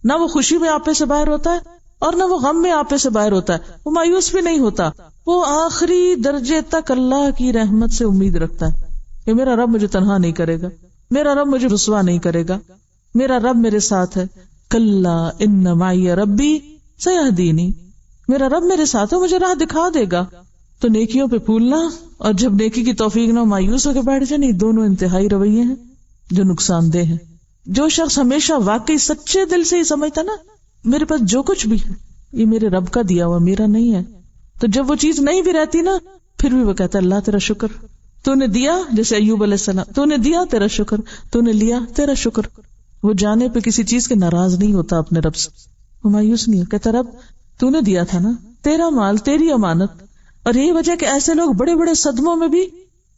Speaker 1: نہ وہ خوشی میں آپے سے باہر ہوتا ہے اور نہ وہ غم میں آپے سے باہر ہوتا ہے. وہ مایوس بھی نہیں ہوتا، وہ آخری درجے تک اللہ کی رحمت سے امید رکھتا ہے کہ میرا رب مجھے تنہا نہیں کرے گا، میرا رب مجھے رسوا نہیں کرے گا، میرا رب میرے ساتھ ہے. کلا ان معی ربی سیہدینی، میرا رب میرے ساتھ ہے، مجھے راہ دکھا دے گا. تو نیکیوں پہ پھولنا اور جب نیکی کی توفیق نہ مایوس ہو کے بیٹھ جائے، دونوں انتہائی رویے ہیں جو نقصان دہ ہیں. جو شخص ہمیشہ واقعی سچے دل سے ہی سمجھتا نا میرے پاس جو کچھ بھی ہے یہ میرے رب کا دیا ہوا، میرا نہیں ہے، تو جب وہ چیز نہیں بھی رہتی نا پھر بھی وہ کہتا ہے اللہ تیرا شکر، تو نے دیا. جیسے ایوب علیہ السلام، تو نے دیا تیرا شکر، تو نے لیا تیرا شکر. وہ جانے پہ کسی چیز کے ناراض نہیں ہوتا اپنے رب سے، وہ مایوس نہیں، کہتا رب تو نے دیا تھا نا، تیرا مال، تیری امانت. اور یہی وجہ کہ ایسے لوگ بڑے بڑے صدموں میں بھی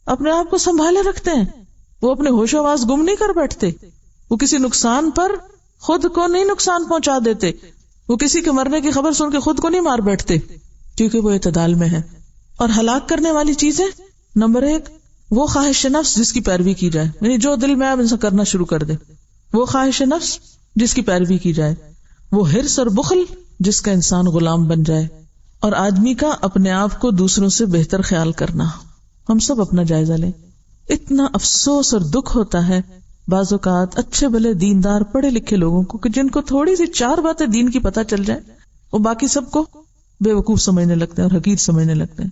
Speaker 1: اپنے آپ کو سنبھالے رکھتے ہیں، وہ اپنے ہوش و آواز گم نہیں کر بیٹھتے، وہ کسی نقصان پر خود کو نہیں نقصان پہنچا دیتے، وہ کسی کے مرنے کی خبر سن کے خود کو نہیں مار بیٹھتے، کیونکہ وہ اعتدال میں ہے. اور ہلاک کرنے والی چیزیں، نمبر 1 وہ خواہش نفس جس کی پیروی کی جائے، یعنی جو دل میں آپ انسان کرنا شروع کر دے، وہ خواہش نفس جس کی پیروی کی جائے، وہ حرص اور بخل جس کا انسان غلام بن جائے، اور آدمی کا اپنے آپ کو دوسروں سے بہتر خیال کرنا. ہم سب اپنا جائزہ لیں. اتنا افسوس اور دکھ ہوتا ہے بعض اوقات اچھے بھلے دیندار پڑھے لکھے لوگوں کو کہ جن کو تھوڑی سی 4 باتیں دین کی پتہ چل جائے وہ باقی سب کو بے وقوف سمجھنے لگتے ہیں اور حقیر سمجھنے لگتے ہیں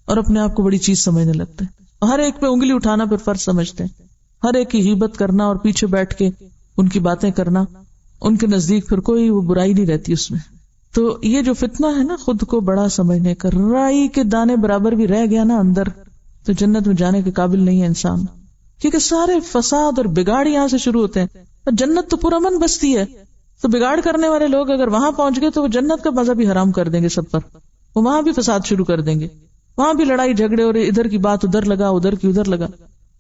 Speaker 1: اور اپنے آپ کو بڑی چیز سمجھنے لگتے ہیں. ہر ایک پہ انگلی اٹھانا پھر فرض سمجھتے ہیں، ہر ایک کی غیبت کرنا اور پیچھے بیٹھ کے ان کی باتیں کرنا، ان کے نزدیک پھر کوئی وہ برائی نہیں رہتی اس میں. تو یہ جو فتنہ ہے نا خود کو بڑا سمجھنے کا، رائی کے دانے برابر بھی رہ گیا نا اندر تو جنت میں جانے کے قابل نہیں ہے انسان، کیونکہ سارے فساد اور بگاڑ یہاں سے شروع ہوتے ہیں. اور جنت تو پورا من بستی ہے، تو بگاڑ کرنے والے لوگ اگر وہاں پہنچ گئے تو وہ جنت کا مزہ بھی حرام کر دیں گے سب پر، وہ وہاں بھی فساد شروع کر دیں گے، وہاں بھی لڑائی جھگڑے، اور ادھر کی بات ادھر لگا، ادھر کی ادھر لگا،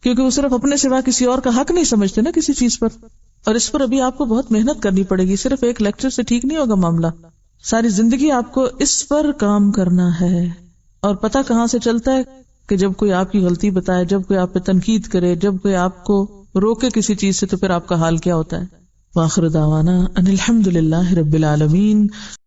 Speaker 1: کیونکہ وہ صرف اپنے سوا کسی اور کا حق نہیں سمجھتے نا کسی چیز پر. اور اس پر ابھی آپ کو بہت محنت کرنی پڑے گی، صرف ایک لیکچر سے ٹھیک نہیں ہوگا معاملہ، ساری زندگی آپ کو اس پر کام کرنا ہے. اور پتہ کہاں سے چلتا ہے کہ جب کوئی آپ کی غلطی بتائے، جب کوئی آپ پہ تنقید کرے، جب کوئی آپ کو روکے کسی چیز سے، تو پھر آپ کا حال کیا ہوتا ہے؟ وآخر دعوانا ان الحمد للہ رب العالمین۔